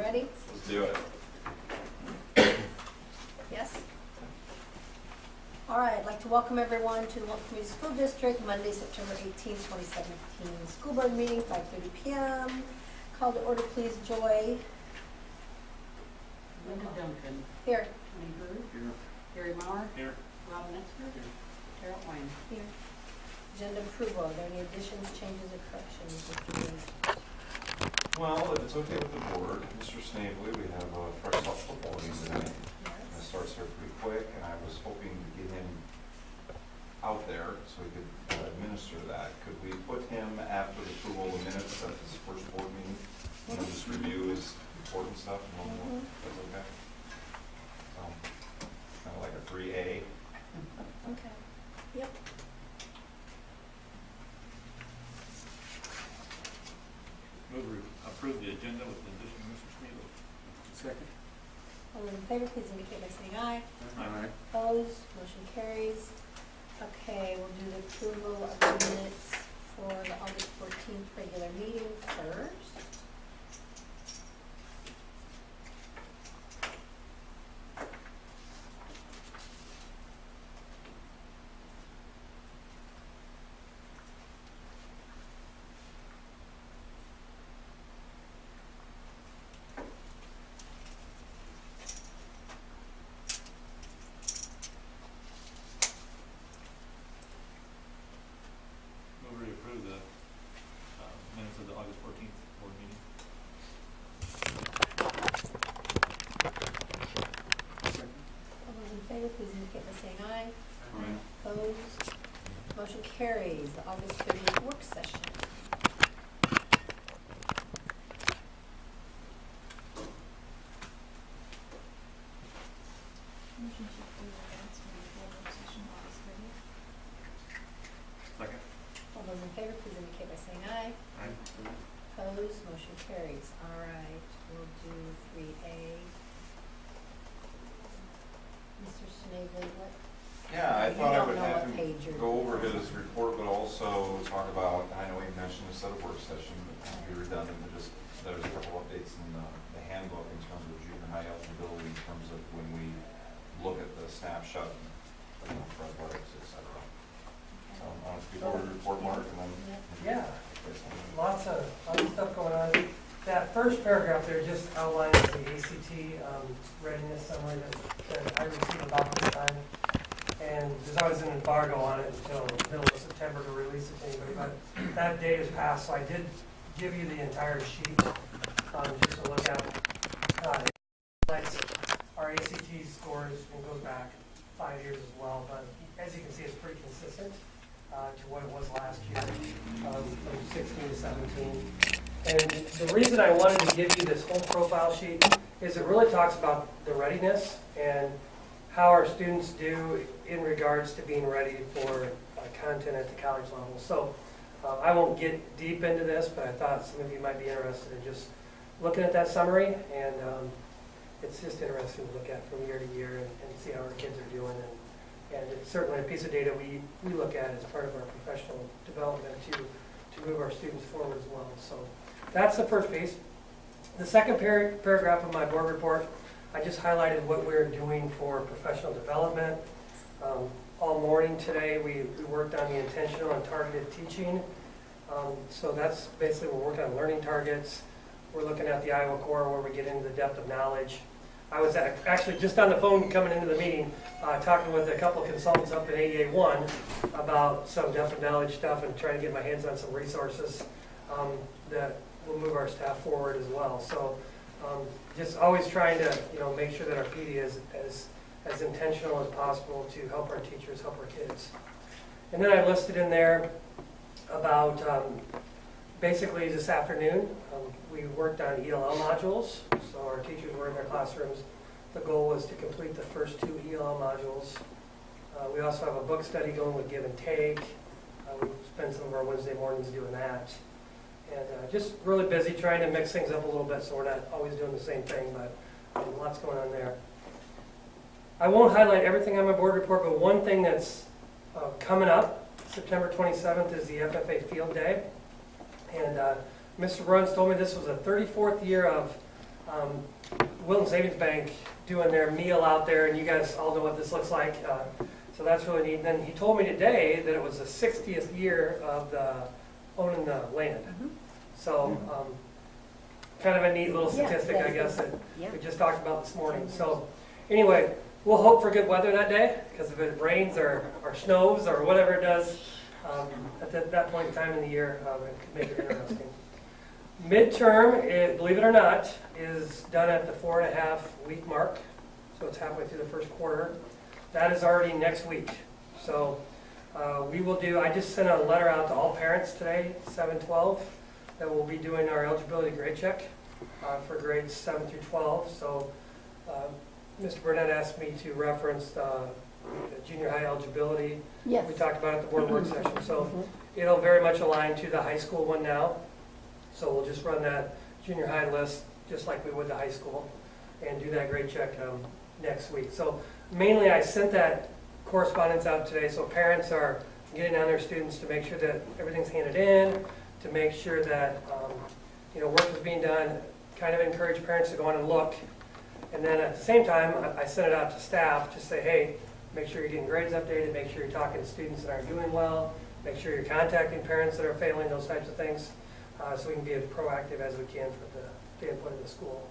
ready? Let's do it. Yes? All right, I'd like to welcome everyone to the Wilton School District, Monday, September 18, 2017, school board meeting, 5:30 p.m. Call to order, please, Joy. Linda Duncan. Here. Tony Bird. Here. Gary Mauer. Here. Robin Metzger. Here. Carol Wayne. Here. Agenda approval. Are there any additions, changes, or corrections? Mr. Williams? Well, if it's okay with the board, Mr. Snavely, we have a fresh up football game tonight. It Yes. starts here pretty quick, and I was hoping to get him out there so he could administer that. Could we put him after the approval of the minutes of his first board meeting? You know, just review his important stuff and one more. That's okay? So, kind of like a 3A. Okay. Yep. Move to approve the agenda with the addition of Mr. Sneedle. Second. All those in favor, please indicate by saying aye. Aye. Opposed, motion carries. Okay, we'll do the approval of the minutes for the August 14th regular meeting first. Move to approve the minutes of the August 14th board meeting. Second. All those in favor, please indicate by saying aye. Aye. Opposed, motion carries. The August 30th work session. Motion to approve the minutes from the full work session August 30th. Second. All those in favor, please indicate by saying aye. Aye. Opposed, motion carries. All right, we'll do 3A. Mr. Snavely, what? Yeah, I You thought I don't would know have what page him you're- go over his report, but also talk about, I know he mentioned this at a work session, but not be redundant, but just, there's a couple updates in the handbook in terms of junior high eligibility, in terms of when we look at the snapshot, you know, for athletics, et cetera. So, before we report, Mark, and then. Yeah, lots of stuff going on. That first paragraph there just outlines the ACT readiness summary that I received about this time. And there's always an embargo on it until the middle of September to release it to anybody, but that date has passed, so I did give you the entire sheet just to look at. Our ACT scores and goes back 5 years as well, but as you can see, it's pretty consistent to what it was last year, from 16 to 17. And the reason I wanted to give you this whole profile sheet is it really talks about the readiness and how our students do in regards to being ready for content at the college level. So I won't get deep into this, but I thought some of you might be interested in just looking at that summary, and it's just interesting to look at from year to year and see how our kids are doing. And it's certainly a piece of data we look at as part of our professional development to move our students forward as well. So that's the first piece. The second paragraph of my board report, I just highlighted what we're doing for professional development. All morning today, we worked on the intentional and targeted teaching. So that's basically, we're working on learning targets. We're looking at the Iowa Core where we get into the depth of knowledge. I was actually just on the phone coming into the meeting, talking with a couple of consultants up at AEA1 about some depth of knowledge stuff and trying to get my hands on some resources that will move our staff forward as well. So just always trying to make sure that our PD is as intentional as possible to help our teachers, help our kids. And then I listed in there about basically this afternoon, we worked on ELL modules. So our teachers were in their classrooms. The goal was to complete the first 2 ELL modules. We also have a book study going with Give and Take. We spend some of our Wednesday mornings doing that. And just really busy trying to mix things up a little bit so we're not always doing the same thing, but lots going on there. I won't highlight everything on my board report, but one thing that's coming up, September 27th, is the FFA Field Day. And Mr. Bruns told me this was the 34th year of Wilton Savings Bank doing their meal out there, and you guys all know what this looks like. So that's really neat. And then he told me today that it was the 60th year of owning the land. So kind of a neat little statistic, I guess, that we just talked about this morning. So anyway, we'll hope for good weather that day, because if it rains or snows or whatever it does, at that point in time in the year, it could make it interesting. Midterm, believe it or not, is done at the 4.5-week mark, so it's halfway through the first quarter. That is already next week. So we will do, I just sent a letter out to all parents today, 7-12, that we'll be doing our eligibility grade check for grades 7 through 12. So Mr. Burnett asked me to reference the junior high eligibility. Yes. We talked about it at the board work session. So it'll very much align to the high school one now. So we'll just run that junior high list just like we would the high school and do that grade check next week. So mainly I sent that correspondence out today, so parents are getting on their students to make sure that everything's handed in, to make sure that work is being done, kind of encourage parents to go on and look. And then at the same time, I sent it out to staff to say, hey, make sure you're getting grades updated, make sure you're talking to students that aren't doing well, make sure you're contacting parents that are failing, those types of things, so we can be as proactive as we can for the standpoint of the school.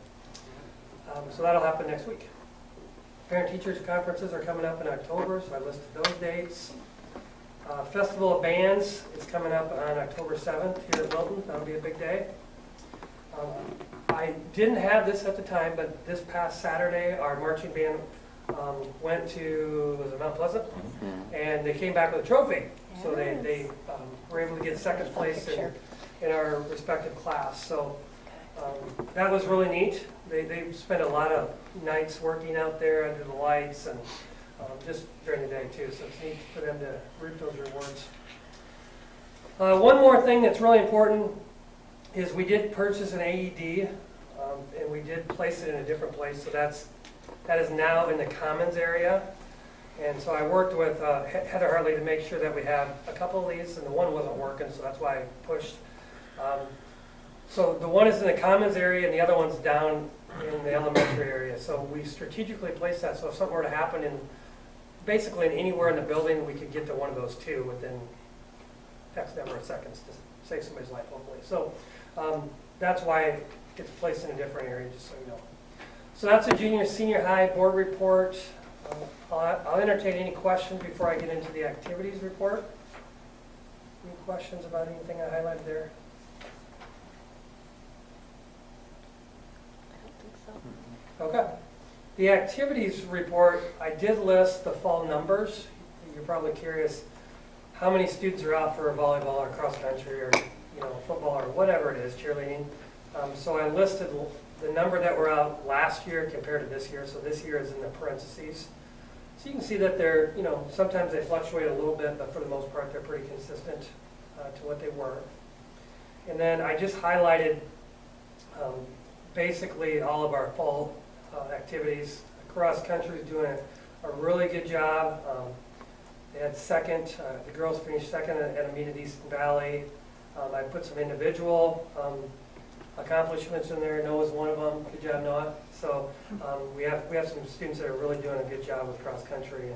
So that'll happen next week. Parent-teachers conferences are coming up in October, so I listed those dates. Festival of Bands is coming up on October 7th here at Wilton. That'll be a big day. I didn't have this at the time, but this past Saturday, our marching band went to, was it Mount Pleasant? And they came back with a trophy. So they were able to get second place in our respective class. So that was really neat. They spent a lot of nights working out there under the lights and just during the day too. So it's neat for them to reap those rewards. One more thing that's really important is we did purchase an AED and we did place it in a different place. So that is now in the commons area. And so I worked with Heather Hartley to make sure that we have a couple of these, and the one wasn't working, so that's why I pushed. So the one is in the commons area and the other one's down in the elementary area. So we strategically placed that so if something were to happen basically anywhere in the building, we could get to one of those two within X number of seconds to save somebody's life, hopefully. So that's why it's placed in a different area, just so you know. So that's a junior, senior high board report. I'll entertain any questions before I get into the activities report. Any questions about anything I highlighted there? Okay. The activities report, I did list the fall numbers. You're probably curious how many students are out for volleyball or cross country or football or whatever it is, cheerleading. So I listed the number that were out last year compared to this year. So this year is in the parentheses. So you can see that they're, sometimes they fluctuate a little bit, but for the most part they're pretty consistent to what they were. And then I just highlighted basically all of our fall activities. Cross country is doing a really good job. They had second, the girls finished second at a meet at Easton Valley. I put some individual accomplishments in there. Noah's one of them. Good job, Noah. So we have some students that are really doing a good job with cross country,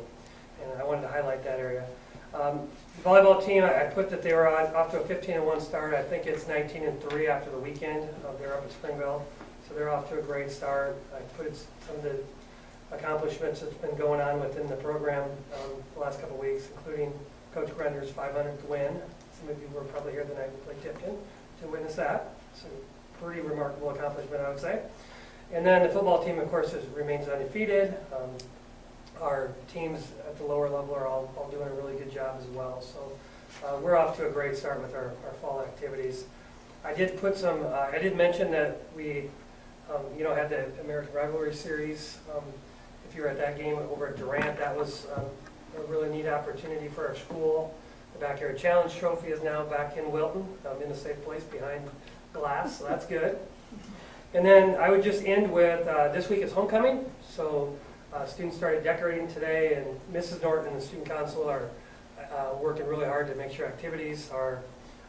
and I wanted to highlight that area. The volleyball team, I put that they were off to a 15-1 start. I think it's 19-3 after the weekend. They're up at Springville, so they're off to a great start. I put some of the accomplishments that's been going on within the program the last couple of weeks, including Coach Grender's 500th win. Some of you were probably here the night we played Tipton to witness that. So pretty remarkable accomplishment, I would say. And then the football team, of course, remains undefeated. Our teams at the lower level are all doing a really good job as well. So we're off to a great start with our fall activities. I did put some, I did mention that we, had the American Rivalry Series. If you were at that game over at Durant, that was a really neat opportunity for our school. The Backyard Challenge Trophy is now back in Wilton, in a safe place behind glass, so that's good. And then I would just end with, this week is homecoming, so students started decorating today, and Mrs. Norton and the student council are working really hard to make sure activities are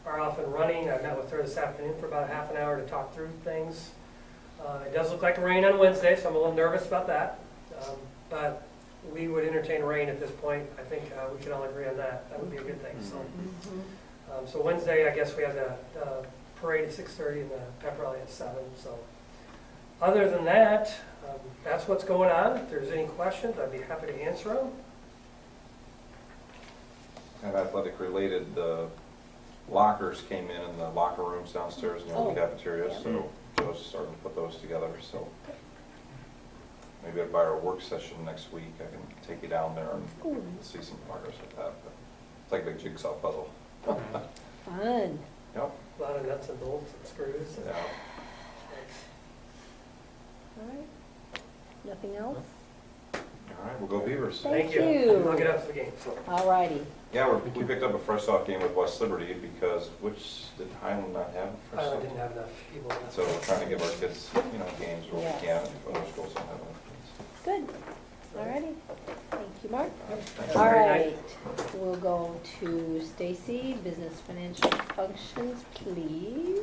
off and running. I met with her this afternoon for about a half an hour to talk through things. It does look like rain on Wednesday, so I'm a little nervous about that. But we would entertain rain at this point. I think we can all agree on that. That would be a good thing, so. So Wednesday, I guess we have the parade at 6:30 and the pep rally at 7, so. Other than that, that's what's going on. If there's any questions, I'd be happy to answer them. Kind of athletic related, the lockers came in the locker rooms downstairs in the old Oh, cafeteria, yeah. so Joe's starting to put those together, so. Maybe at our work session next week, I can take you down there and Ooh. see some progress with that. But it's like a big jigsaw puzzle. Fun. Yep, A lot of nuts and bolts and screws. yeah. All right. Nothing else? All right, we'll go Beavers. Thank you. I'll get up to the game. All righty. Yeah, we picked up a fresh off game with West Liberty because, did Highland not have a fresh I off? didn't have enough people. So we're trying to give our kids, games where we can, if other schools don't have enough Good. All righty. Thank you, Mark. kids. All Very right. We'll go to Stacy, business financial functions, please.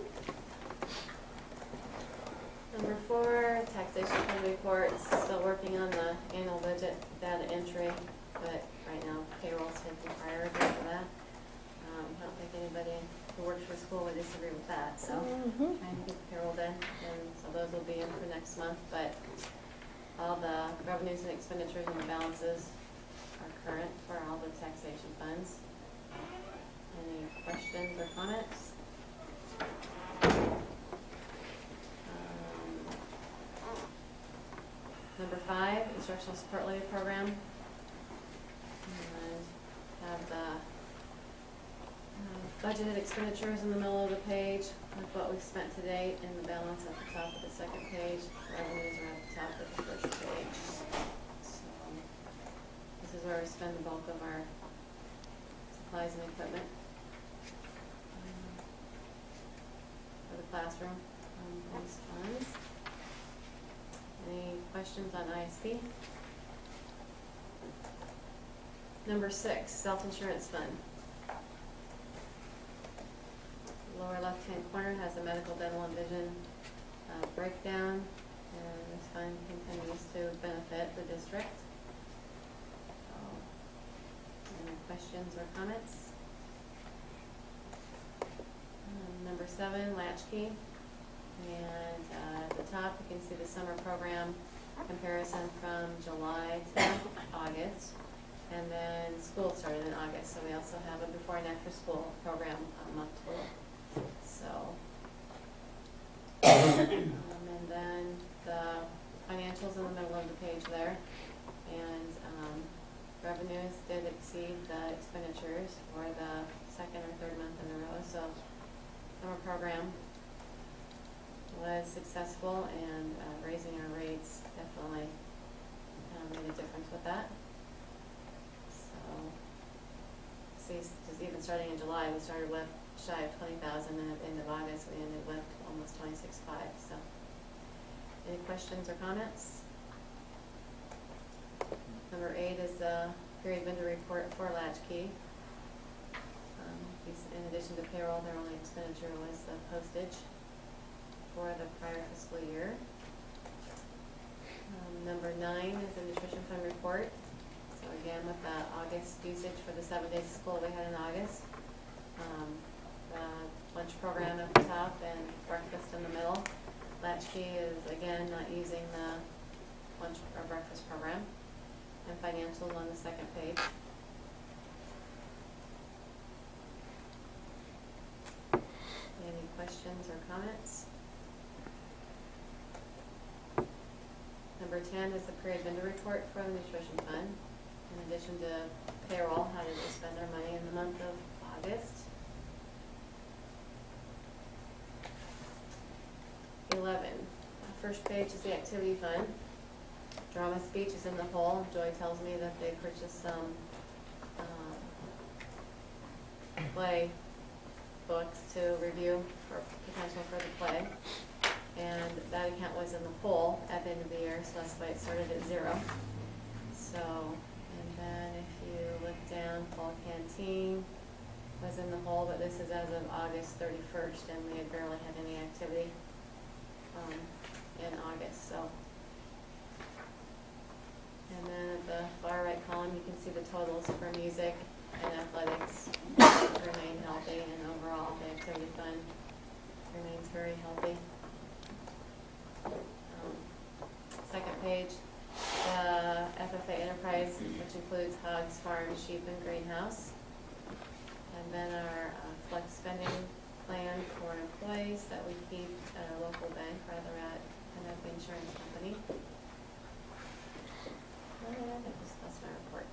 Number 4, taxation fund reports, still working on the annual budget data entry, but right now payroll's taking priority for that. I don't think anybody who works for school would disagree with that, so Mhm. trying to get the payroll done, and so those will be in for next month, but all the revenues and expenditures and the balances are current for all the taxation funds. Any questions or comments? Number 5, instructional support leader program. And have the budgeted expenditures in the middle of the page with what we've spent to date, and the balance at the top of the second page. Revenues are at the top of the first page. So this is where we spend the bulk of our supplies and equipment for the classroom these funds. Any questions on ISP? Number 6, self-insurance fund. Lower left-hand corner has the medical, dental, and vision breakdown, and this fund continues to benefit the district. Any questions or comments? Number 7, latchkey. And at the top, you can see the summer program comparison from July to August. And then school started in August, so we also have a before and after school program month total. So, and then the financials in the middle of the page there. And revenues did exceed the expenditures for the second or third month in a row. So, summer program was successful, and raising our rates definitely made a difference with that. So, see, just even starting in July, we started with shy of 20,000, and at the end of August, we ended with almost 26,500. So, any questions or comments? Number 8 is the period vendor report for latchkey. In addition to payroll, their only expenditure was the postage for the prior fiscal year. Number 9 is the nutrition fund report. So again, with the August usage for the 7 days of school we had in August, the lunch program at the top and breakfast in the middle. Latchkey is again not using the lunch or breakfast program, and financials on the second page. Any questions or comments? Number 10 is the period vendor report for the nutrition fund. In addition to payroll, how did we spend our money in the month of August? 11, first page is the activity fund. Drama speech is in the hole. Joy tells me that they purchased some play books to review for potential for the play. And that account was in the hole at the end of the year, so that's why it started at 0. So, and then if you look down, fall canteen was in the hole, but this is as of August 31st, and we had barely had any activity in August, so. And then at the far right column, you can see the totals for music and athletics remain healthy, and overall, the activity fund remains very healthy. Second page, the FFA enterprise, which includes hogs, farms, sheep, and greenhouse. And then our flex spending plan for employees that we keep at our local bank rather at an insurance company. And that's my report.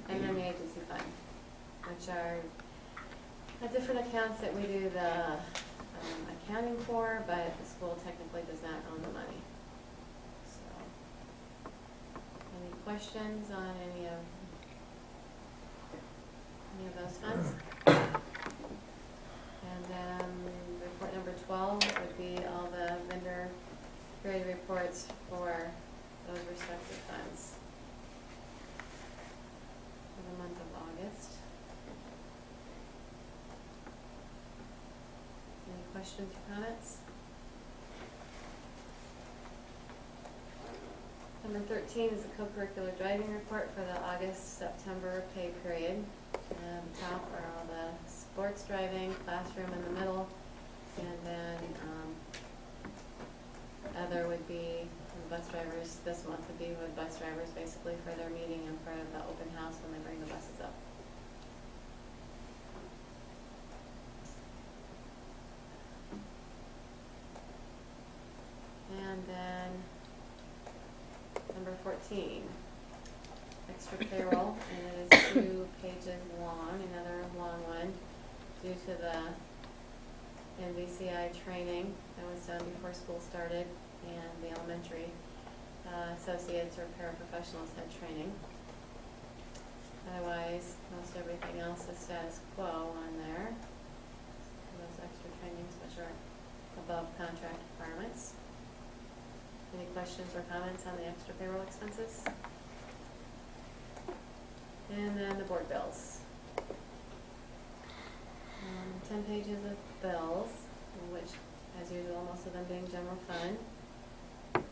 And then the agency fund, which are different accounts that we do the accounting for, but the school technically does not own the money. So, any questions on any of those funds? And then report number 12 would be all the vendor grade reports for those respective funds for the month of August. Any questions or comments? Number 13 is the co-curricular driving report for the August-September pay period. Top are all the sports driving, classroom in the middle, and then other would be bus drivers. This month would be with bus drivers basically for their meeting in front of the open house when they bring the buses up. And then number 14, extra payroll, and it is 2 pages long, another long one, due to the NVCI training that was done before school started, and the elementary associates or paraprofessionals had training. Otherwise, most everything else is status quo on there. Those extra trainings which are above contract requirements. Any questions or comments on the extra payroll expenses? And then the board bills. 10 pages of bills, which, as usual, most of them being general fund. And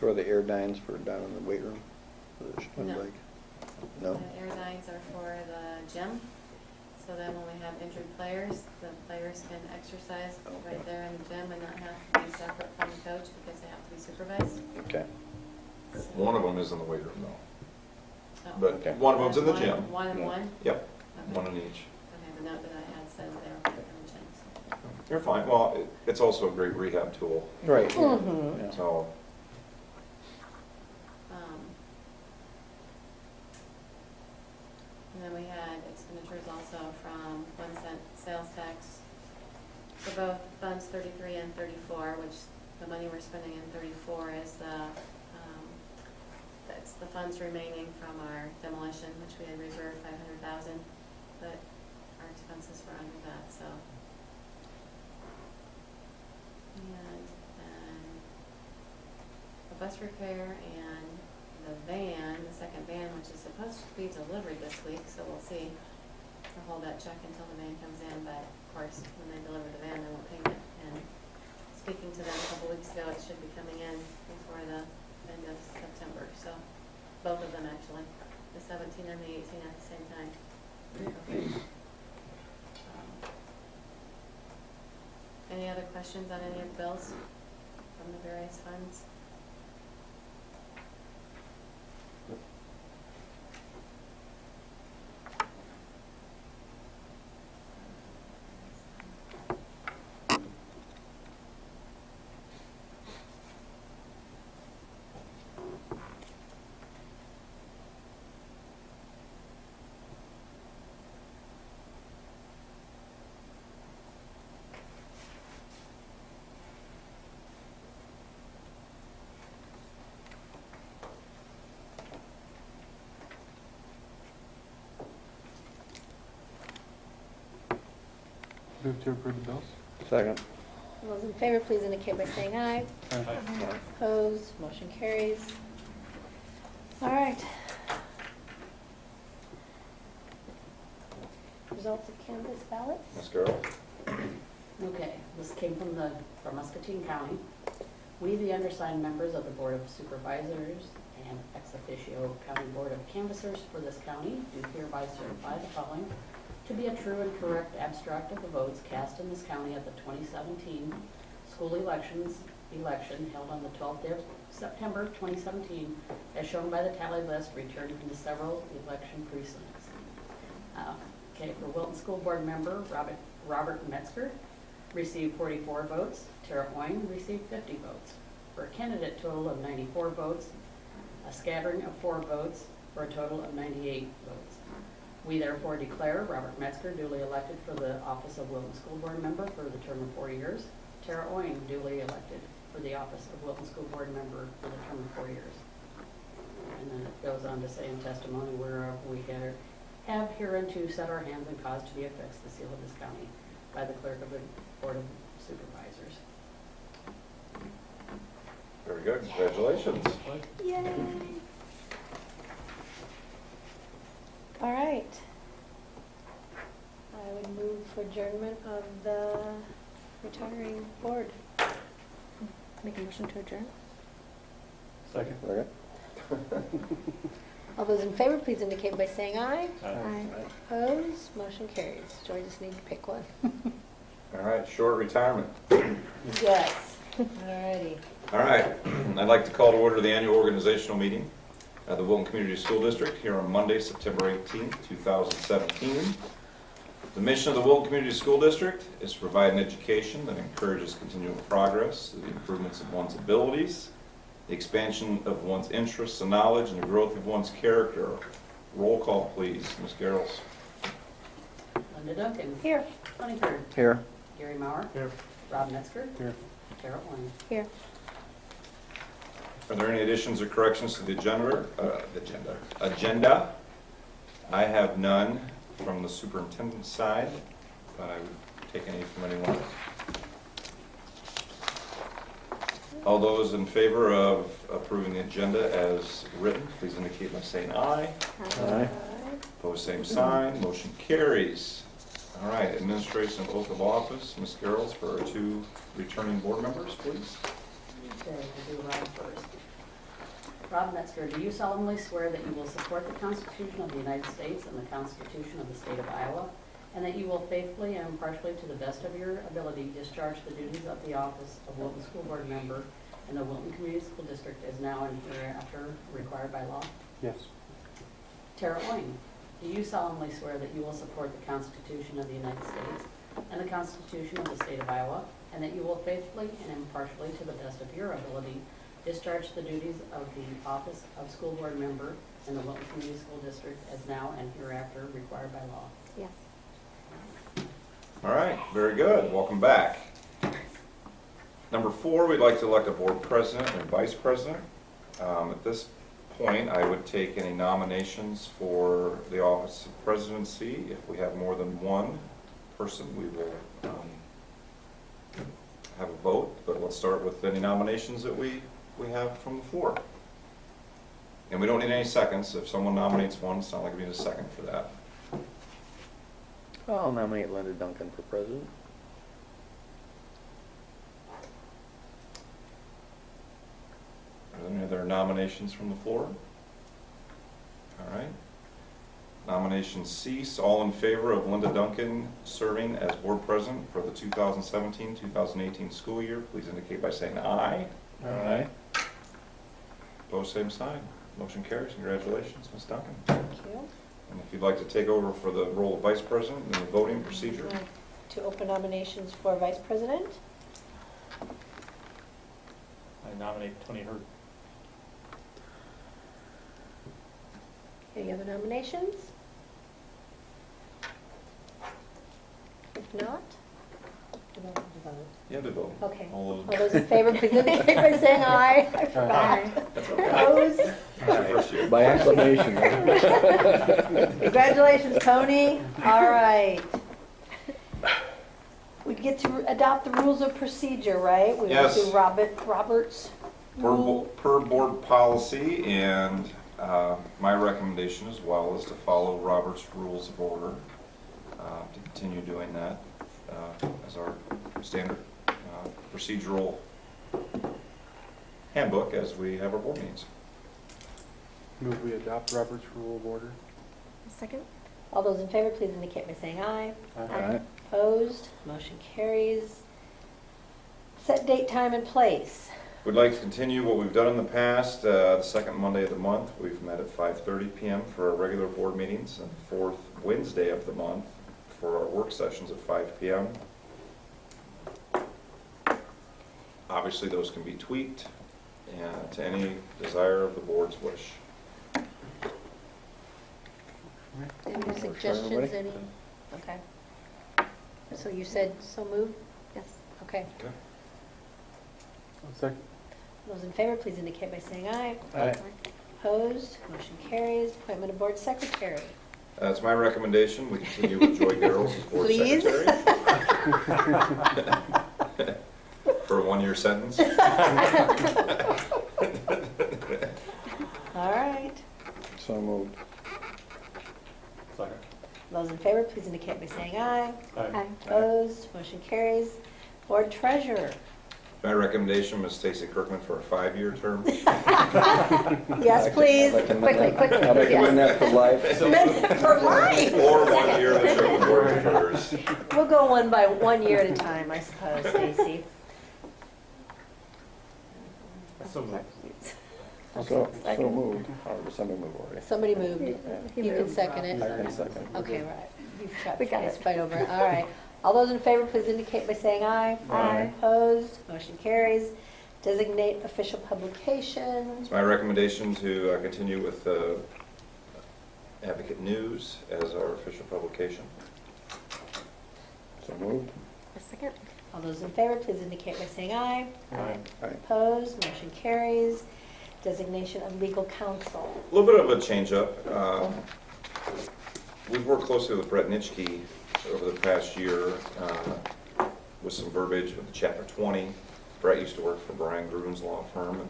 So are the airdynes for down in the weight room? For the swim No. bike? No? the airlines are for the gym. So then when we have injured players, the players can exercise right there in the gym and not have to be separate from the coach because they have to be supervised. Okay. One of them is in the weight room though. Oh. But Okay. one of them's in the One- gym. One and Yeah. one? Yep, Okay. one in each. Okay, the note that I had said they were in the gym, so. They're fine. Well, it's also a great rehab tool, Right. Mhm. Yeah. so. And then we had expenditures also from 1 cent sales tax for both funds 33 and 34, which the money we're spending in 34 is that's the funds remaining from our demolition, which we had reserved 500,000, but our expenses were under that, so. And then the bus repair and the van, the second van, which is supposed to be delivered this week, so we'll see. We'll hold that check until the van comes in, but of course, when they deliver the van, they won't pay it. And speaking to them a couple weeks ago, it should be coming in before the end of September, so both of them actually, the 17 and the 18 at the same time. Any other questions on any of the bills from the various funds? Move to approve the bills. Second. All those in favor, please indicate by saying aye. Aye. Opposed, motion carries. All right. Results of canvas ballots. Ms. Carroll? Okay, this came from Muscatine County. We, the undersigned members of the Board of Supervisors and ex officio County Board of Canvassers for this county, do hereby certify the following to be a true and correct abstract of the votes cast in this county at the 2017 school election held on the 12th day of September 2017, as shown by the tally list returned from the several election precincts. Okay, for Wilton School Board member, Robert Metzger received 44 votes. Tara Oing received 50 votes. For a candidate total of 94 votes, a scattering of 4 votes, for a total of 98 votes. We therefore declare Robert Metzger duly elected for the office of Wilton School Board member for the term of 4 years. Tara Oing duly elected for the office of Wilton School Board member for the term of 4 years. And then it goes on to say in testimony whereof we have hereunto set our hands and caused to be affixed the seal of this county by the clerk of the Board of Supervisors. Very good, congratulations. Yay. All right. I would move for adjournment of the retiring board. Make a motion to adjourn. Second. Second. All those in favor, please indicate by saying aye. Aye. Opposed, motion carries. Joy just needs to pick one. All right, short retirement. Yes. All righty. All right, I'd like to call to order the annual organizational meeting of the Wilton Community School District here on Monday, September 18th, 2017. The mission of the Wilton Community School District is to provide an education that encourages continual progress through the improvements of one's abilities, the expansion of one's interests and knowledge, and the growth of one's character. Roll call, please. Ms. Garrels. Linda Duncan. Here. Tony Bird. Here. Gary Mauer. Here. Rob Metzger. Here. Tara Oing. Here. Are there any additions or corrections to the agenda? I have none from the superintendent's side, but I would take any from anyone else. All those in favor of approving the agenda as written, please indicate by saying aye. Aye. Opposed, same sign. Motion carries. All right, administration of oath of office. Ms. Garrels for our 2 returning board members, please. Okay, we'll do Rob first. Rob Metzger, do you solemnly swear that you will support the Constitution of the United States and the Constitution of the State of Iowa, and that you will faithfully and impartially, to the best of your ability, discharge the duties of the office of Wilton School Board member in the Wilton Community School District as now and hereafter required by law? Yes. Tara Oing, do you solemnly swear that you will support the Constitution of the United States and the Constitution of the State of Iowa, and that you will faithfully and impartially, to the best of your ability, discharge the duties of the office of school board member in the Wilton Community School District as now and hereafter required by law? Yes. All right, very good. Welcome back. Number 4, we'd like to elect a board president and vice president. At this point, I would take any nominations for the office of presidency. If we have more than one person, we will have a vote, but let's start with any nominations that we have from the floor. And we don't need any seconds. If someone nominates one, it's not like we need a second for that. I'll nominate Linda Duncan for president. Are there any other nominations from the floor? All right. Nominations cease. All in favor of Linda Duncan serving as board president for the 2017-2018 school year, please indicate by saying aye. Aye. Opposed, same sign. Motion carries. Congratulations, Ms. Duncan. Thank you. And if you'd like to take over for the role of vice president in the voting procedure. I'd like to open nominations for vice president. I nominate Tony Hurd. Any other nominations? If not, we don't have to vote. You have to vote. Okay. All All those in favor, please indicate by saying aye. I forgot. That's okay. Opposed? First year. By acclamation. Congratulations, Tony. All right. We get to adopt the rules of procedure, right? We went Yes. through Robert's rule. Per board policy, and my recommendation as well is to follow Robert's Rules of Order, to continue doing that as our standard procedural handbook as we have our board meetings. Move we adopt Robert's Rule of Order. Second? All those in favor, please indicate by saying aye. Aye. Opposed, motion carries. Set date, time, and place. We'd like to continue what we've done in the past. The second Monday of the month, we've met at 5:30 p.m. for our regular board meetings, and the fourth Wednesday of the month for our work sessions at 5 p.m. Obviously, those can be tweaked to any desire of the board's wish. Any suggestions, everybody? any? Okay. So you said so moved? Yes. Okay. Okay. Second. Those in favor, please indicate by saying aye. Aye. Opposed, motion carries. Appointment of board secretary. That's my recommendation. We continue with Joy Garrels as board Please. secretary. For a one-year sentence. All right. So moved. Second. Those in favor, please indicate by saying aye. Aye. Opposed, motion carries. Board treasurer. My recommendation, Ms. Stacy Kirkman, for a 5-year term. Yes, please. I'll recommend Quickly, that. quickly. I'll recommend Yes. that for life. Amendment for life. Or 1 year, whichever the board prefers. We'll go one year at a time, I suppose, Stacy. So moved. So moved. Or somebody move already. Somebody moved. You can second it. I can second. Okay, right. You've got We got to it. fight over it. All right. All those in favor, please indicate by saying aye. Aye. Opposed, motion carries. Designate official publication. It's my recommendation to continue with Advocate News as our official publication. So moved. A second? All those in favor, please indicate by saying aye. Aye. Opposed, motion carries. Designation of legal counsel. A little bit of a change-up. We've worked closely with Brett Nitschke over the past year with some verbiage with Chapter 20. Brett used to work for Brian Gruden's law firm,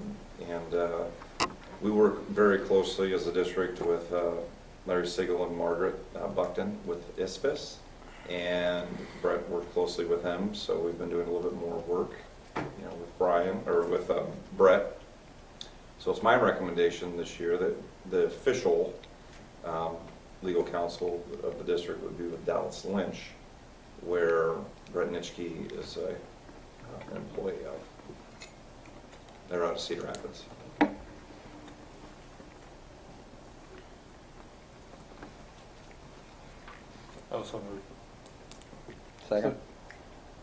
and we work very closely as a district with Larry Sigel and Margaret Buckton with ISPIS, and Brett worked closely with them, so we've been doing a little bit more work, with Brett. So it's my recommendation this year that the official legal counsel of the district would be with Dallas Lynch, where Brett Nitschke is an employee of. They're out of Cedar Rapids. Also moved. Second.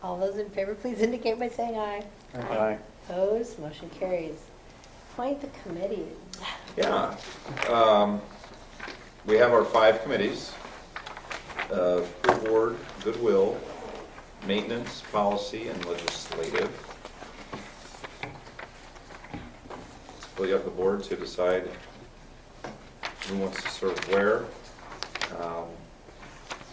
All those in favor, please indicate by saying aye. Aye. Opposed, motion carries. Appoint the committees. Yeah. We have our 5 committees: School Board, Goodwill, Maintenance, Policy, and Legislative. It's really up to the board to decide who wants to serve where.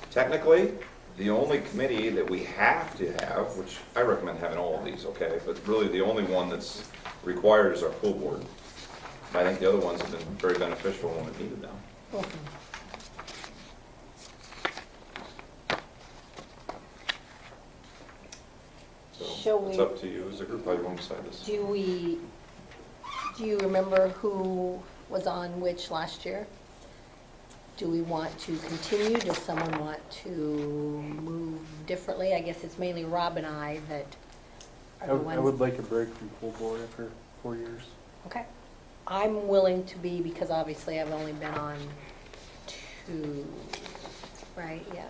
Technically, the only committee that we have to have, which I recommend having all of these, okay, but really the only one that's required is our pool board. I think the other ones have been very beneficial when we needed them. So Shall it's we- up to you as a group how you want to decide this. Do you remember who was on which last year? Do we want to continue? Does someone want to move differently? I guess it's mainly Rob and I that are the ones. I would like a break from pool board after 4 years. Okay. I'm willing to be, because obviously I've only been on 2, right? Yeah.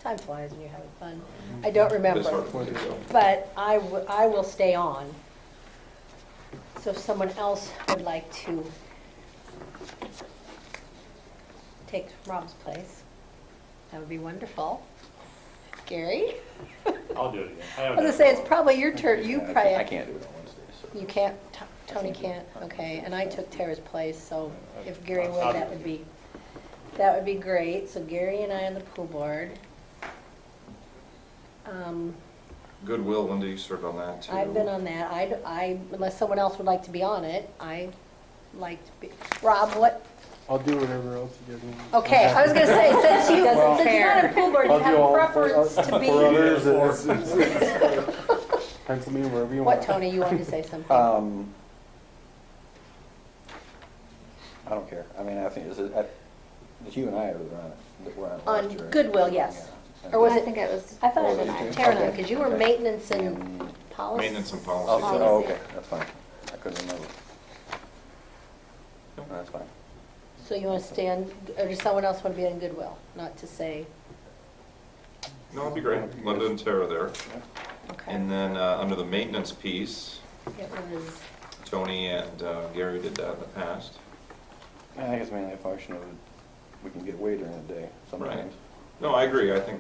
Time flies when you're having fun. I don't remember. It's hard to believe, so. But I will stay on. So if someone else would like to take Rob's place, that would be wonderful. Gary? I'll do it again. I was gonna say, it's probably your turn. You probably. I can't do it on Wednesdays. So. You can't, Tony can't, okay, and I took Tara's place, so if Gary would, that would be great. So Gary and I on the pool board. Goodwill, Linda, you served on that too. I've been on that. Unless someone else would like to be on it, I like to be. Rob, what? I'll do whatever else you guys want. Okay, I was gonna say, since you're not a pool board, you I'll do have a all- preference to For be. others, pencil me wherever you want. What, Tony, you wanted to say something? I don't care. I mean, I think it's you and I are on it. That were on it last year. On Goodwill, yes. Yeah. Or was I it? think it was. I thought Oh, it you was too? Tara and I, Okay. because you were Okay. maintenance and And- policy. Maintenance and Oh, policy. so- Policy. okay, that's fine. I couldn't remember. No, that's fine. So you want to stay on, or does someone else want to be on Goodwill? Not to say, No, it'd be great. Linda and Tara there. okay. And then under the maintenance piece, It was, Tony and Gary did that in the past. I think it's mainly a function of we can get away during the day sometimes. No, I agree. I think,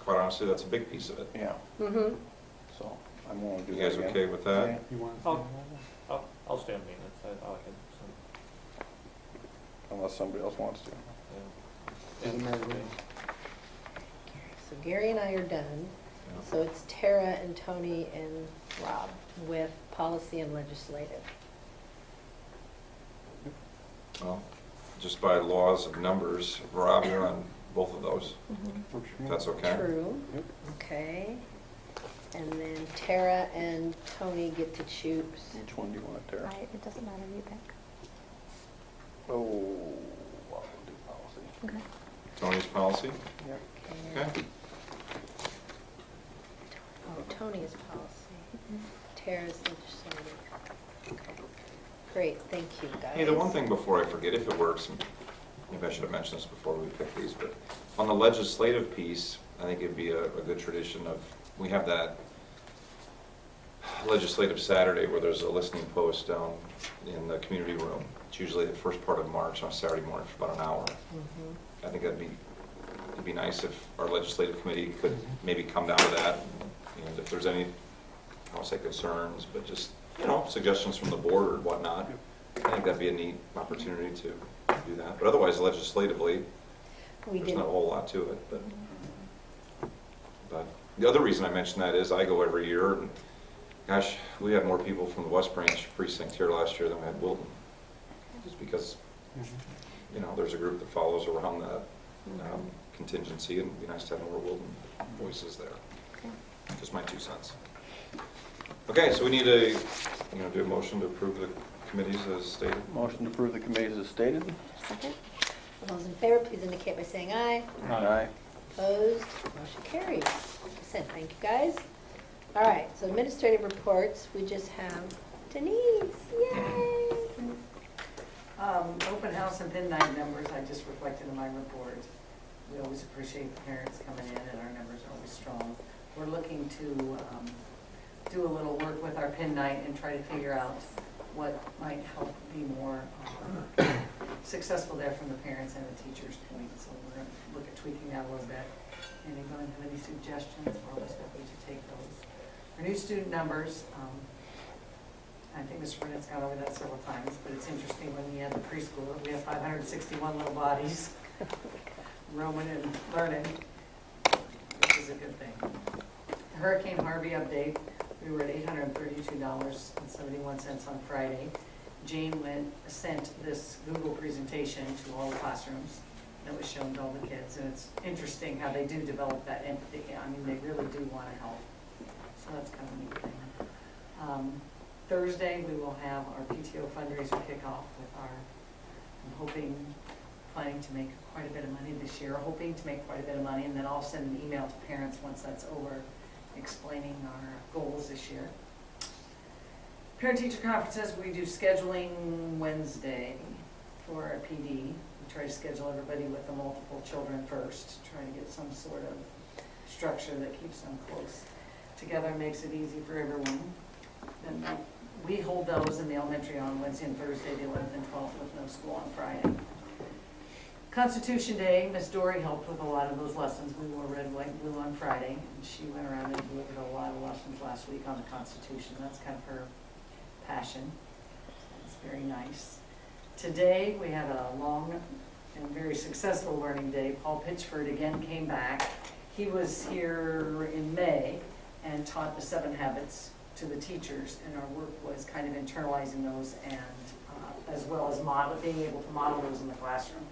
quite honestly, that's a big piece of it. Yeah, mm-hmm. so I'm willing to do You that guys again. okay with that? Yeah. You want I'll stay on maintenance, I like it. Unless somebody else wants to. Doesn't matter to me. So Gary and I are done. So it's Tara and Tony and Rob with policy and legislative. Well, just by laws of numbers, Rob, you're on both of those, Works for if me. that's okay. True. Yep. Okay. And then Tara and Tony get to choose. Which one do you want, Tara? It doesn't matter, you pick. Oh, I'll do policy. Okay. Tony's policy? Yeah. Okay. Oh, Tony is policy. Tara's legislative. Okay. Great, thank you, guys. Hey, the one thing before I forget, if it works, and maybe I should have mentioned this before we pick these, but on the legislative piece, I think it'd be a good tradition of, we have that legislative Saturday where there's a listening post down in the community room. It's usually the first part of March, on a Saturday morning for about an hour. Mhm. I think it'd be nice if our legislative committee could maybe come down to that. And if there's any, I won't say concerns, but just, suggestions from the board or whatnot. I think that'd be a neat opportunity to do that. But otherwise, legislatively, We there's did, not a whole lot to it. But the other reason I mention that is I go every year, and gosh, we had more people from the West Branch precinct here last year than we had Wilton. Just because, there's a group that follows around that contingency, and it'd be nice to have more Wilton voices there. Just my 2 cents. Okay, so we need to, do a motion to approve the committees as stated. Motion to approve the committees as stated. Second? all those in favor, please indicate by saying aye. Aye. Opposed, motion carries. Consent, thank you, guys. All right, so administrative reports, we just have Denise, yay! Open house and midnight numbers, I just reflected in my report. We always appreciate the parents coming in, and our numbers are always strong. We're looking to do a little work with our pin night and try to figure out what might help be more successful there from the parents and the teachers' point. So we're going to look at tweaking that a little bit. Anyone have any suggestions? We're always happy to take those. Our new student numbers, I think Mr. Burnett's gone over that several times, but it's interesting when we had the preschool, we have 561 little bodies roaming and learning, which is a good thing. Hurricane Harvey update, we were at $832.71 on Friday. Jane sent this Google presentation to all the classrooms that was shown to all the kids, and it's interesting how they do develop that empathy. I mean, they really do want to help, so that's kind of a neat thing. Thursday, we will have our PTO fundraiser kickoff with I'm planning to make quite a bit of money this year, and then I'll send an email to parents once that's over, explaining our goals this year. Parent-teacher conferences, we do scheduling Wednesday for our PD. We try to schedule everybody with the multiple children first, try to get some sort of structure that keeps them close together, makes it easy for everyone. And we hold those in the elementary on Wednesday and Thursday, the 11th and 12th, with no school on Friday. Constitution Day, Miss Dory helped with a lot of those lessons. We wore red, white, and blue on Friday, and she went around and delivered a lot of lessons last week on the Constitution. That's kind of her passion. It's very nice. Today, we had a long and very successful learning day. Paul Pitchford again came back, He was here in May and taught the 7 habits to the teachers, and our work was kind of internalizing those and as well as being able to model those in the classroom.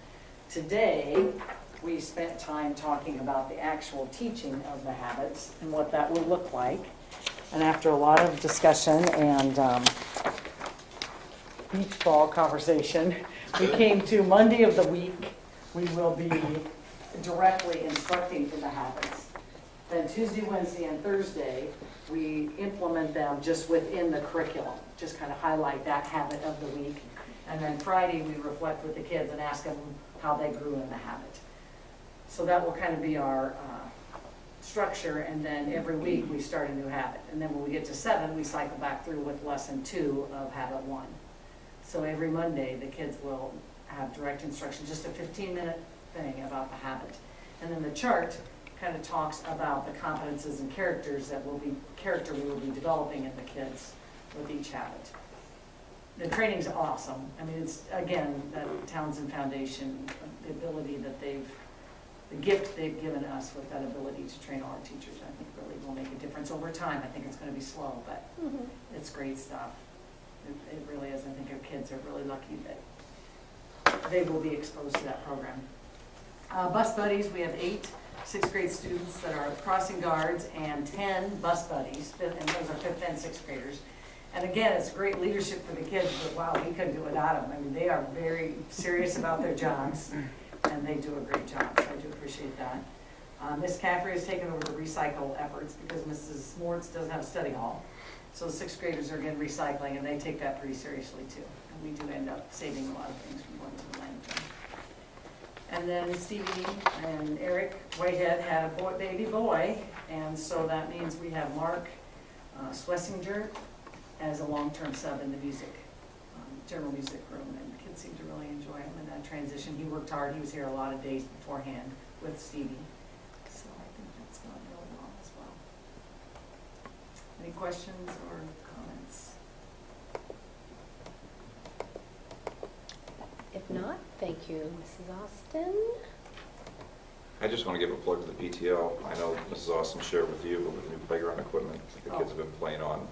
Today, we spent time talking about the actual teaching of the habits and what that will look like. And after a lot of discussion and beach ball conversation, we came to Monday of the week, we will be directly instructing in the habits. Then Tuesday, Wednesday, and Thursday, we implement them just within the curriculum, just kind of highlight that habit of the week. And then Friday, we reflect with the kids and ask them how they grew in the habit. So that will kind of be our structure, and then every week we start a new habit. And then when we get to 7, we cycle back through with lesson 2 of habit 1. So every Monday, the kids will have direct instruction, just a 15-minute thing about the habit. And then the chart kind of talks about the competences and characters we will be developing in the kids with each habit. The training's awesome. I mean, it's, again, the Townsend Foundation, the ability that the gift they've given us with that ability to train all our teachers, I think really will make a difference over time. I think it's going to be slow, but it's great stuff. It really is. I think our kids are really lucky that they will be exposed to that program. Bus buddies, we have 8 6th grade students that are crossing guards and 10 bus buddies, and those are 5th and 6th graders. And again, it's great leadership for the kids, but wow, we couldn't do without them. I mean, they are very serious about their jobs, and they do a great job, so I do appreciate that. Ms. Caffrey has taken over the recycle efforts because Mrs. Mortz doesn't have a study hall. So the 6th graders are again recycling, and they take that pretty seriously too. And we do end up saving a lot of things from going to the landfill. And then Stevie and Eric Whitehead had a baby boy, and so that means we have Mark Schlesinger as a long-term sub in the music, general music room, and the kids seem to really enjoy him in that transition. He worked hard. He was here a lot of days beforehand with Stevie, so I think that's gone really well as well. Any questions or comments? If not, thank you, Mrs. Austin. I just want to give a plug to the PTO. I know Mrs. Austin shared with you, but with the new playground equipment that the kids have been playing on,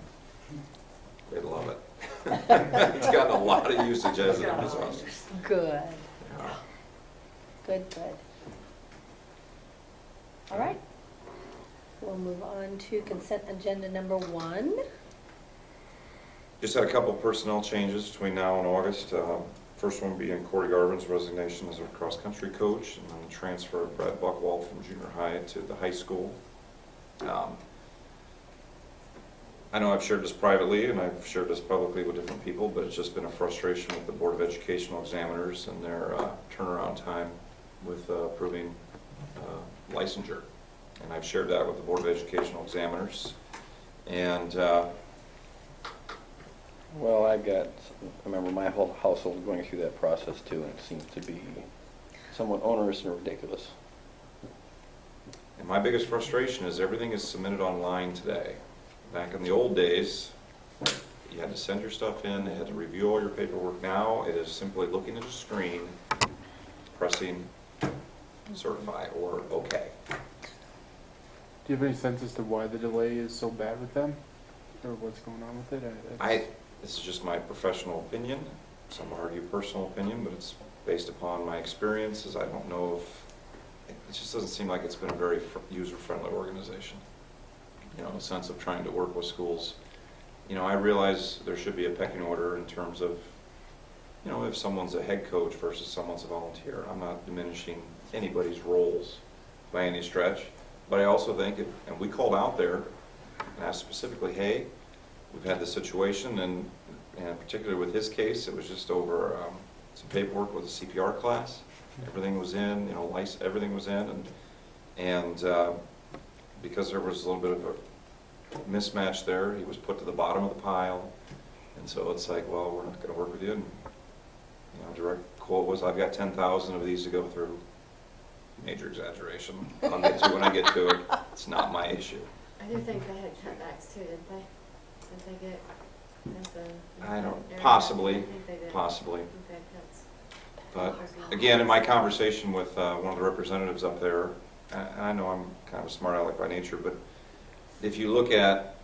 they love it. It's gotten a lot of usage as it is, Mrs. Austin. Good. Yeah. Good. All right. We'll move on to consent agenda number 1. Just had a couple of personnel changes between now and August. First one being Corey Garvin's resignation as our cross-country coach, and then the transfer of Brad Buckwald from junior high to the high school. I know I've shared this privately and I've shared this publicly with different people, but it's just been a frustration with the Board of Educational Examiners and their turnaround time with approving licensure. And I've shared that with the Board of Educational Examiners. And Well, I remember my whole household going through that process too, and it seems to be somewhat onerous and ridiculous. And my biggest frustration is everything is submitted online today. Back in the old days, you had to send your stuff in, they had to review all your paperwork. Now it is simply looking at a screen, pressing certify or okay. Do you have any sense as to why the delay is so bad with them? Or what's going on with it? This is just my professional opinion. Some argue personal opinion, but it's based upon my experiences. I don't know if, it just doesn't seem like it's been a very user-friendly organization. You know, in the sense of trying to work with schools. You know, I realize there should be a pecking order in terms of, you know, if someone's a head coach versus someone's a volunteer. I'm not diminishing anybody's roles by any stretch, but I also think, and we called out there and asked specifically, hey, we've had this situation, and particularly with his case, it was just over some paperwork with a CPR class. Everything was in, you know, everything was in, and because there was a little bit of a mismatch there, he was put to the bottom of the pile, and so it's like, well, we're not going to work with you. And, you know, direct quote was, "I've got 10,000 of these to go through." Major exaggeration. I'll get to when I get to it. It's not my issue. I do think they had cutbacks too, didn't they? Didn't they get, I don't, area? possibly, I think they did. possibly. I think they had cuts. But again, in my conversation with one of the representatives up there, I know I'm kind of a smart aleck by nature, but if you look at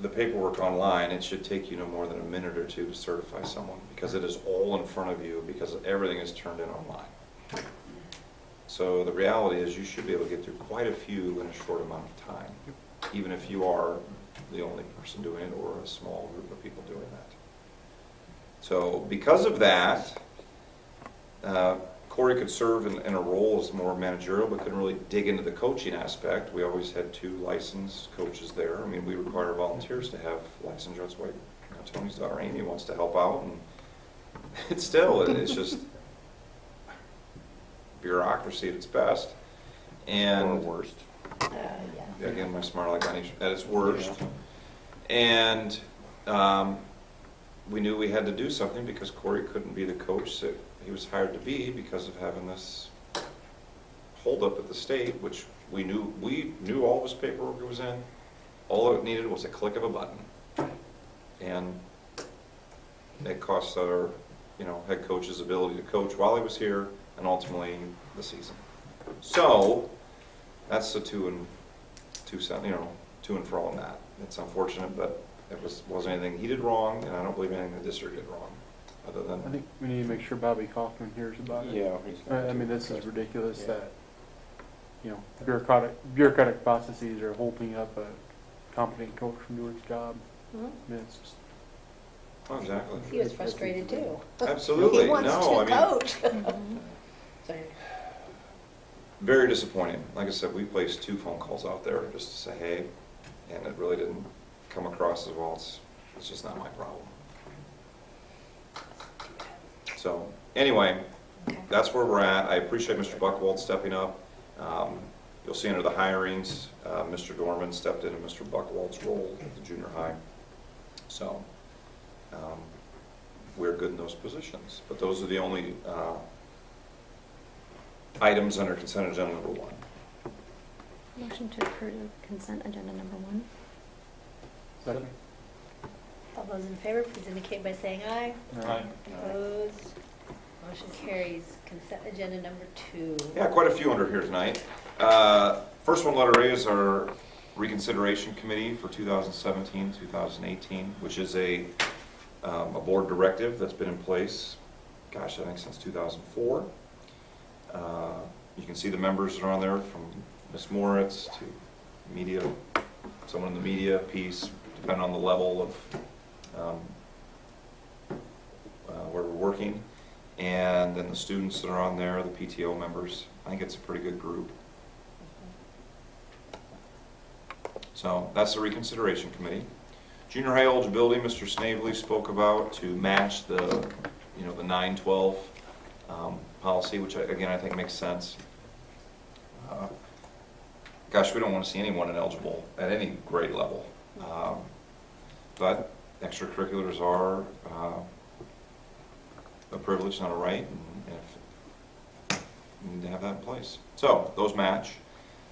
the paperwork online, it should take you no more than a minute or two to certify someone, because it is all in front of you, because everything is turned in online. So the reality is you should be able to get through quite a few in a short amount of time, even if you are the only person doing it or a small group of people doing that. So because of that, Corey could serve in a role as more managerial, but couldn't really dig into the coaching aspect. We always had 2 licensed coaches there. I mean, we require volunteers to have licensure. That's why Tony's daughter Amy wants to help out, and it's just bureaucracy at its best. And Or worst. Yeah. again, my smart aleck by nature at its worst. And we knew we had to do something because Corey couldn't be the coach that he was hired to be because of having this holdup at the state, which we knew all of his paperwork was in. All it needed was a click of a button. And it cost our head coach's ability to coach while he was here, and ultimately the season. So that's the to and fro on that. It's unfortunate, but it wasn't anything he did wrong, and I don't believe anything the district did wrong, other than. I think we need to make sure Bobby Kaufman hears about it. Yeah. I mean, this is ridiculous Yeah. that, bureaucratic processes are holding up a competent coach from doing his job. Mhm. I mean, it's just, Oh, exactly. He was frustrated too. Absolutely. He wants No, to I mean, coach. Sorry. very disappointing. Like I said, we placed 2 phone calls out there just to say, hey, and it really didn't come across as well. It's just not my problem. So anyway, that's where we're at. I appreciate Mr. Buckwald stepping up. You'll see under the hirings, Mr. Dorman stepped into Mr. Buckwald's role at the junior high. So we're good in those positions. But those are the only items under consent agenda number 1. Motion to approve consent agenda number 1. second. All those in favor, please indicate by saying aye. Aye. Opposed? Motion carries. Consent agenda number 2. Yeah, quite a few under here tonight. First one, letter A, is our reconsideration committee for 2017-2018, which is a board directive that's been in place, I think since 2004. You can see the members that are on there, from Ms. Moritz to media, someone in the media piece, depending on the level of where we're working. And then the students that are on there, the PTO members. I think it's a pretty good group. So that's the reconsideration committee. Junior high eligibility, Mr. Snavely spoke about to match the 9-12 policy, which again I think makes sense. Gosh, we don't want to see anyone ineligible at any grade level, but extracurriculars are a privilege, not a right, and we need to have that in place. So those match.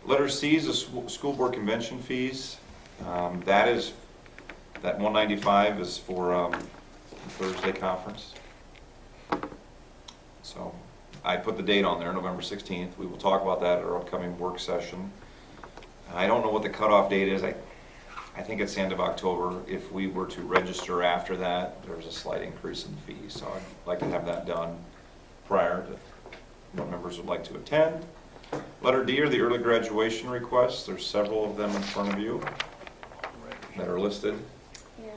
Letter C is the school board convention fees. That 195 is for the Thursday conference. So I put the date on there, November 16th. We will talk about that at our upcoming work session. I don't know what the cutoff date is. I think it's the end of October. If we were to register after that, there's a slight increase in the fees. So I'd like to have that done prior to what members would like to attend. Letter D are the early graduation requests. There's several of them in front of you that are listed. Yeah.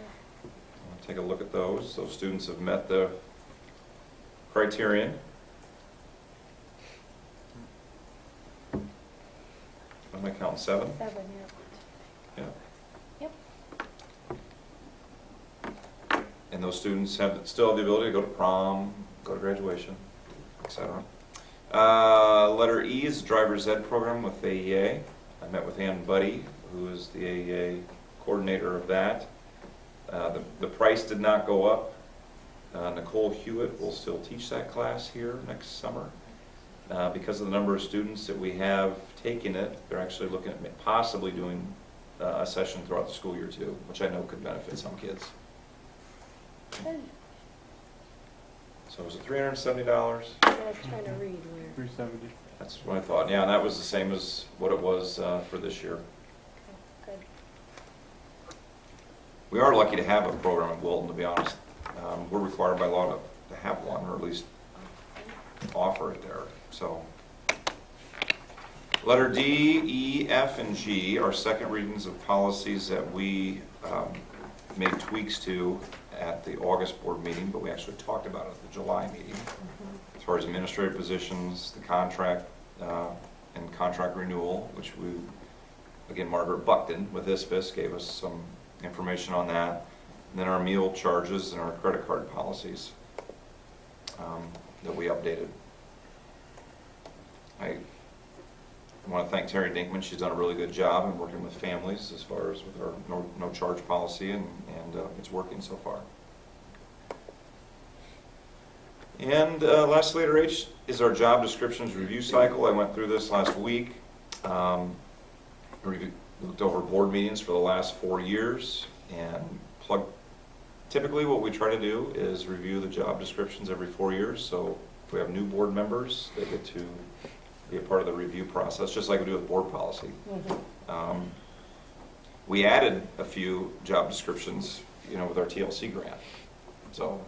Take a look at those. Those students have met the criterion. What am I counting, 7? 7, yeah. Yeah. Yep. And those students still have the ability to go to prom, go to graduation, etc. Letter E is the driver's ed program with AEA. I met with Ann Buddy, who is the AEA coordinator of that. The price did not go up. Nicole Hewitt will still teach that class here next summer. Because of the number of students that we have taking it, they're actually looking at possibly doing a session throughout the school year too, which I know could benefit some kids. Good. So was it $370? I was trying to read where. 370. That's what I thought. Yeah, and that was the same as what it was for this year. Good. We are lucky to have a program in Wilton, to be honest. We're required by law to have one, or at least offer it there, so. Letter D, E, F, and G are second readings of policies that we made tweaks to at the August board meeting, but we actually talked about it at the July meeting. As far as administrative positions, the contract and contract renewal, which we, again, Margaret Buckton with ISFIS gave us some information on that. And then our meal charges and our credit card policies that we updated. I want to thank Terry Dinkman. She's done a really good job in working with families as far as with our no charge policy, and it's working so far. And lastly, letter H is our job descriptions review cycle. I went through this last week. Looked over board meetings for the last 4 years and typically what we try to do is review the job descriptions every 4 years. So if we have new board members, they get to be a part of the review process, just like we do with board policy. We added a few job descriptions, with our TLC grant. So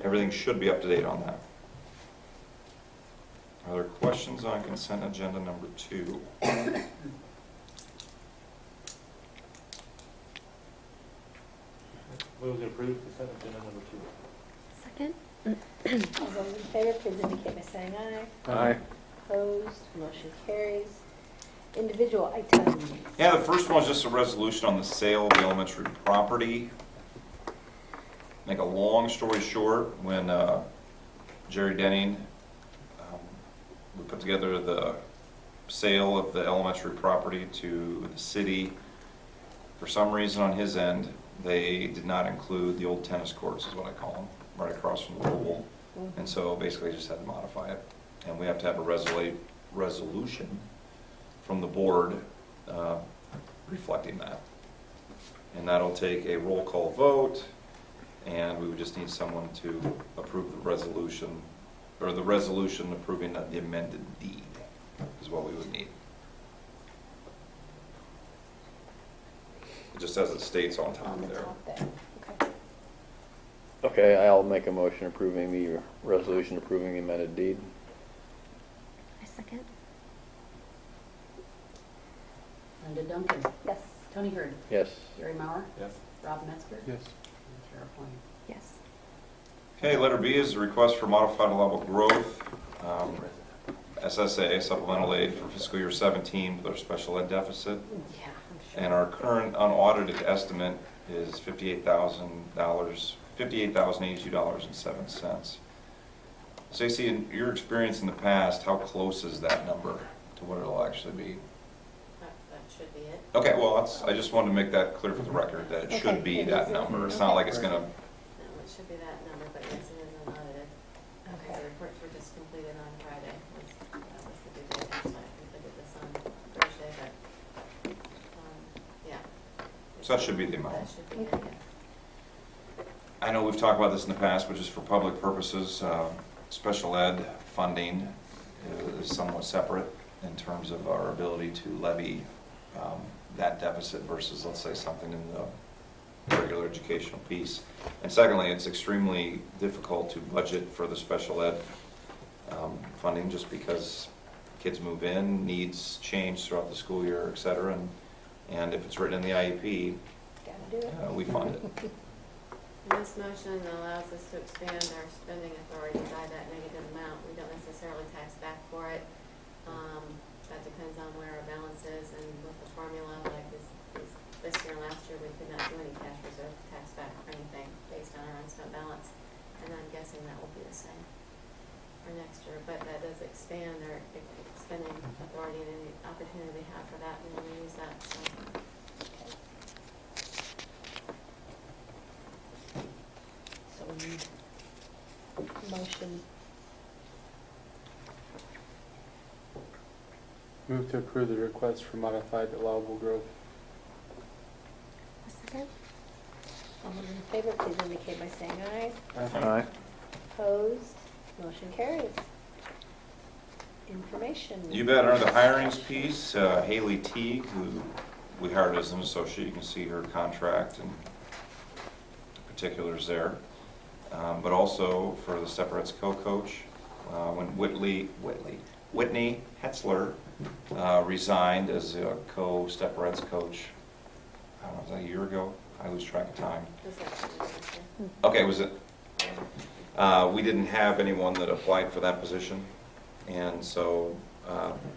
everything should be up to date on that. Are there questions on consent agenda number 2? Move to approve consent agenda number 2. Second. All those in favor, please indicate by saying aye. Aye. Opposed, motion carries. Individual items. Yeah, the first one is just a resolution on the sale of the elementary property. Make a long story short, when Jerry Denning, we put together the sale of the elementary property to the city. For some reason on his end, they did not include the old tennis courts, is what I call them, right across from the pool. And so basically just had to modify it. And we have to have a resolution from the board reflecting that. And that'll take a roll call vote, and we would just need someone to approve the resolution, or the resolution approving the amended deed is what we would need. Just as it states on top On the there. top there. Okay. Okay, I'll make a motion approving the resolution approving the amended deed. I second. Linda Duncan. Yes. Tony Hurd. Yes. Gary Mauer. Yes. Rob Metzger. Yes. And Tara Point. Yes. Okay, letter B is a request for modified allowable growth, SSA, supplemental aid for fiscal year 17 with our special ed deficit. Yeah, I'm sure. And our current unaudited estimate is $58,082.07. Stacey, in your experience in the past, how close is that number to what it'll actually be? That should be it. Okay, well, I just wanted to make that clear for the record, that it should be that number. It's not like it's gonna, No, it should be that number, but yes, it is unaudited. Okay. The reports were just completed on Friday. That was the due date, actually. I completed this on Thursday, but, yeah. So that should be the amount. That should be it, yeah. I know we've talked about this in the past, but just for public purposes, special ed funding is somewhat separate in terms of our ability to levy that deficit versus, let's say, something in the regular educational piece. And secondly, it's extremely difficult to budget for the special ed funding just because kids move in, needs change throughout the school year, et cetera, and if it's written in the IEP, Gotta do it. we fund it. And this motion allows us to expand our spending authority by that negative amount. We don't necessarily tax back for it. That depends on where our balance is and with the formula, like this year and last year, we could not do any cash reserve tax back or anything based on our unspent balance. And I'm guessing that will be the same for next year, but that does expand our spending authority and any opportunity we have for that, we want to use that, so. So we need motion. Move to approve the request for modified allowable growth. A second. All those in favor, please indicate by saying aye. Aye. Opposed, motion carries. information. You bet. Under the hirings piece, Haley Teague, who we hired as an associate, you can see her contract and particulars there. But also for the Steparetz co-coach, when Whitney Hetzler resigned as a co-Steparetz coach, I don't know, was that a year ago? I lose track of time. Okay, was it? We didn't have anyone that applied for that position, and so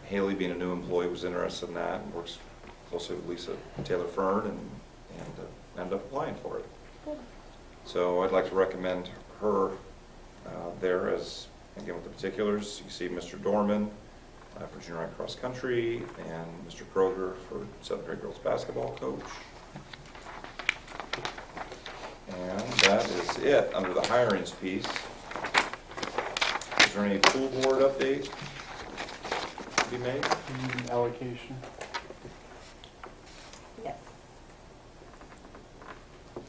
Haley, being a new employee, was interested in that and works closely with Lisa Taylor Fern and ended up applying for it. Good. So I'd like to recommend her there as, again with the particulars, you see Mr. Dorman for junior high cross country and Mr. Kroger for 7th grade girls basketball coach. And that is it under the hirings piece. Is there any pool board update to be made? Allocation. Yes.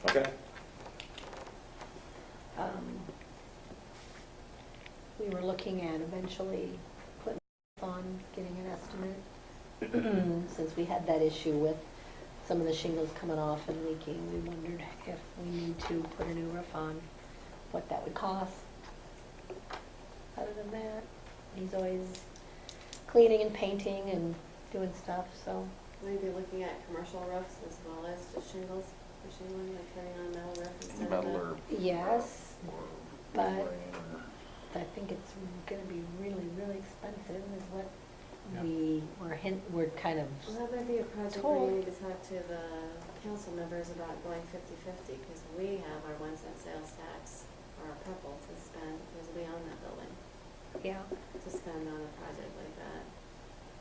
Okay. We were looking at eventually putting on getting an estimate. Since we had that issue with some of the shingles coming off and leaking, we wondered if we need to put a new roof on, what that would cost. Other than that, he's always cleaning and painting and doing stuff, so. Maybe looking at commercial roofs as well as just shingles, for shingling, like putting on a metal roof instead of Metal the. or Yes, but or- I think it's gonna be really, really expensive is what Yeah. we're kind of, Well, that might be a project Told. where you need to talk to the council members about going 50-50, because we have our 1 cent sales tax or our couple to spend, because we own that building, yeah, to spend on a project like that.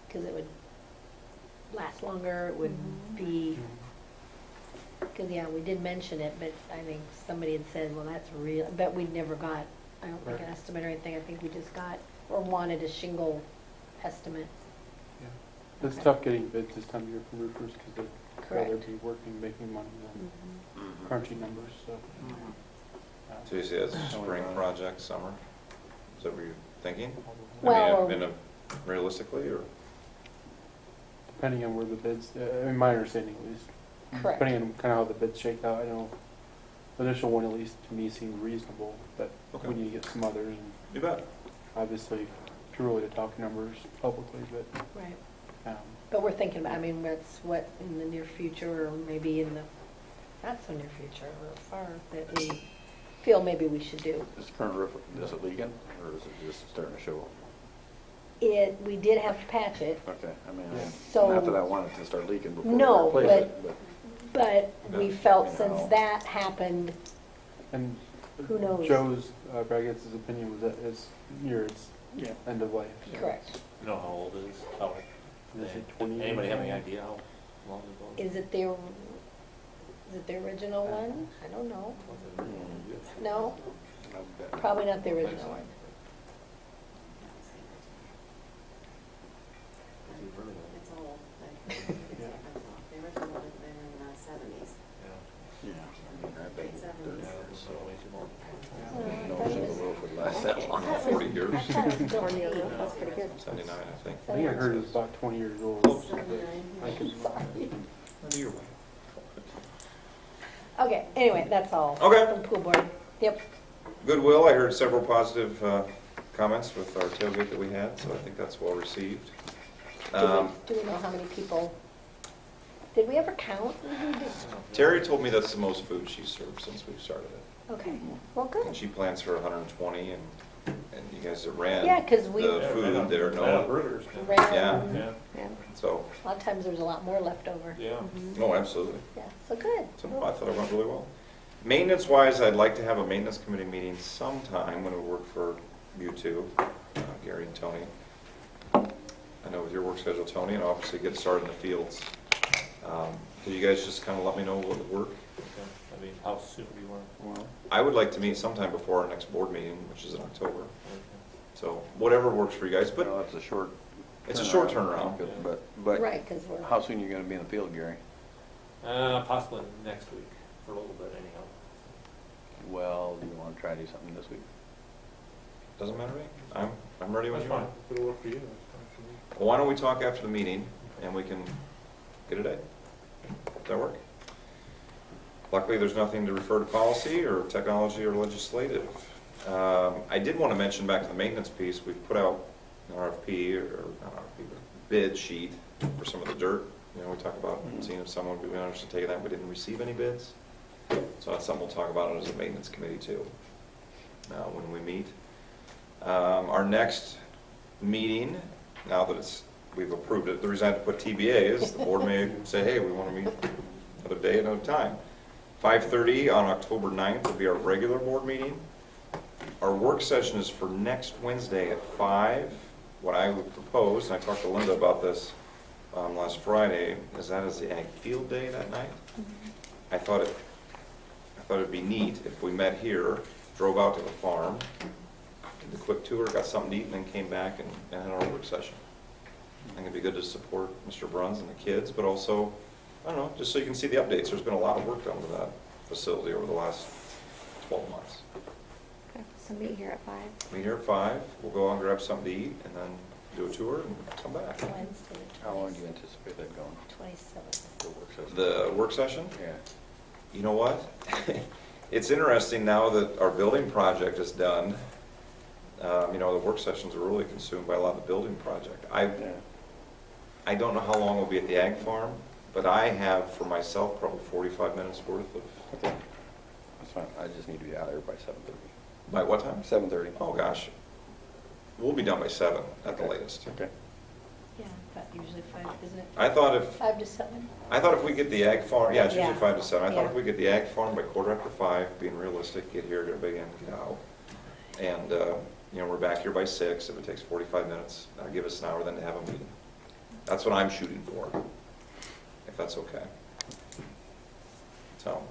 because it would last longer, it would Mhm. be, because, yeah, we did mention it, but I think somebody had said, well, that's real, but we never got, I don't think an Right. estimate or anything, I think we just got, or wanted a shingle estimate. Yeah. It's Okay. tough getting bids this time of year from roofers because they'd rather Correct. be working, making money than Mhm. crunching numbers, so. So you see that's a spring project, summer? Is that what you're thinking? Well, I mean, realistically, or? Depending on where the bids, in my understanding at least. Correct. Depending on kind of how the bids shake out, I know the initial one at least to me seemed reasonable, but Okay. we need to get some others and You bet. obviously too early to talk numbers publicly, but, right, um, but we're thinking about, I mean, that's what in the near future, or maybe in the not so near future, or far, that we feel maybe we should do. Is the current roof, is it leaking, or is it just starting to show? We did have to patch it, Okay, I mean, So- not that I want it to start leaking before No, we replace it, but. but we Yeah. felt You know. since that happened, and Who knows? Joe's, Braggett's opinion was that it's near its Yeah. end of life. so correct. You know how old it is? How, Is it 20 years anybody have any old? idea how long ago? Is it the original one? I don't know. No, I bet. probably not the original one. It's old, like, the original one, they were in the 70s. Yeah, I mean, I bet. Late 70s. No single roof would last that long. 40 years, I thought it was still neat. That's pretty good. 79, I think. I think I heard it was about 20 years old. Close. 79, I yeah. could, Maybe you're right. Okay, anyway, that's all. Okay. From pool board. Yep. Goodwill, I heard several positive comments with our tailgate that we had, so I think that's well received. Do we know how many people? Did we ever count? Who did? Terry told me that's the most food she's served since we've started it. Okay, well, And good. she plans for 120, and you guys that ran Yeah, 'cause we- the food there, no, Burgers. Ran- Yeah. Yeah. Yeah. so, A lot of times there's a lot more left over. Yeah. no, absolutely. Yeah, so good. So no, I thought it went really well. Maintenance-wise, I'd like to have a maintenance committee meeting sometime when it would work for you two, Gary and Tony. I know with your work schedule, Tony, and obviously get started in the fields. Could you guys just kind of let me know what would work? Okay. I mean, how soon do you want? Well, I would like to meet sometime before our next board meeting, which is in October. So whatever works for you guys, but well, it's a short. it's a short turnaround. But Right, because we're. how soon are you gonna be in the field, Gary? Possibly next week, for a little bit anyhow. Well, do you wanna try to do something this week? Doesn't matter to me. I'm I'm ready when That's you fine. are. If it'll work for you, that's fine for me. Well, why don't we talk after the meeting, and we can get a date? Does that work? Luckily, there's nothing to refer to policy or technology or legislative. I did want to mention back to the maintenance piece, we've put out an RFP, or not RFP, but bid sheet for some of the dirt. You know, we talked about seeing if someone would be interested in taking that. We didn't receive any bids. So that's something we'll talk about as a maintenance committee too, when we meet. Our next meeting, now that we've approved it, the reason I had to put TBA is the board may say, hey, we want to meet another day, another time. 5:30 on October 9th will be our regular board meeting. Our work session is for next Wednesday at 5. What I would propose, and I talked to Linda about this last Friday, is that is the Ag Field Day that night. I thought it'd be neat if we met here, drove out to the farm, did the quick tour, got something to eat, and then came back and had our work session. I think it'd be good to support Mr. Bruns and the kids, but also, I don't know, just so you can see the updates. There's been a lot of work done to that facility over the last 12 months. Okay, so meet here at 5. Meet here at 5, we'll go out and grab something to eat, and then do a tour and come back. Wednesday, How long do you anticipate that going? 27th. The work session? The work session? Yeah. You know what? It's interesting now that our building project is done. You know, the work sessions are really consumed by a lot of the building project. Yeah. I don't know how long we'll be at the ag farm, but I have for myself probably 45 minutes worth of. Okay. That's fine. I just need to be out there by 7:30. By what time? 7:30. Oh, gosh. We'll be done by 7 at the Okay. latest. Okay. Yeah, but usually 5, isn't it? I thought 5 to 7? if we get the ag farm, yeah, it's usually Yeah. 5 to 7. I thought Yeah. if we get the ag farm by 5:15, being realistic, get here, get a big end, get out. And, you know, we're back here by 6. If it takes 45 minutes, that'll give us an hour then to have a meeting. That's what I'm shooting for, if that's okay. So,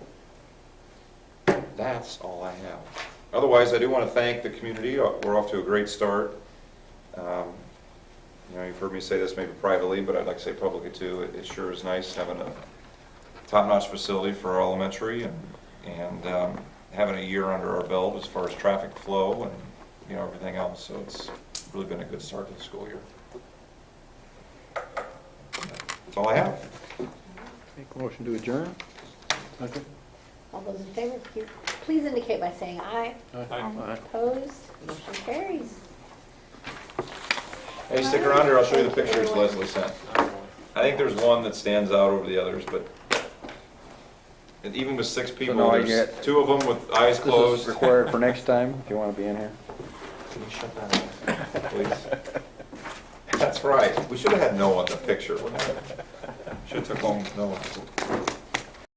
that's all I have. Otherwise, I do want to thank the community. We're off to a great start. You know, you've heard me say this maybe privately, but I'd like to say publicly too. It sure is nice having a top-notch facility for our elementary and having a year under our belt as far as traffic flow and, you know, everything else. So it's really been a good start to the school year. That's all I have. Make a motion to adjourn? Okay. All those in favor, please indicate by saying aye. Aye. Opposed? Motion carries. Hey, stick around here. I'll show you the pictures Leslie sent. I think there's one that stands out over the others, but and even with 6 people, now I there's get- 2 of them with eyes This is closed. required for next time, if you want to be in here. Can you shut that off, please? That's right. We should have had Noah in the picture. Should have took home Noah.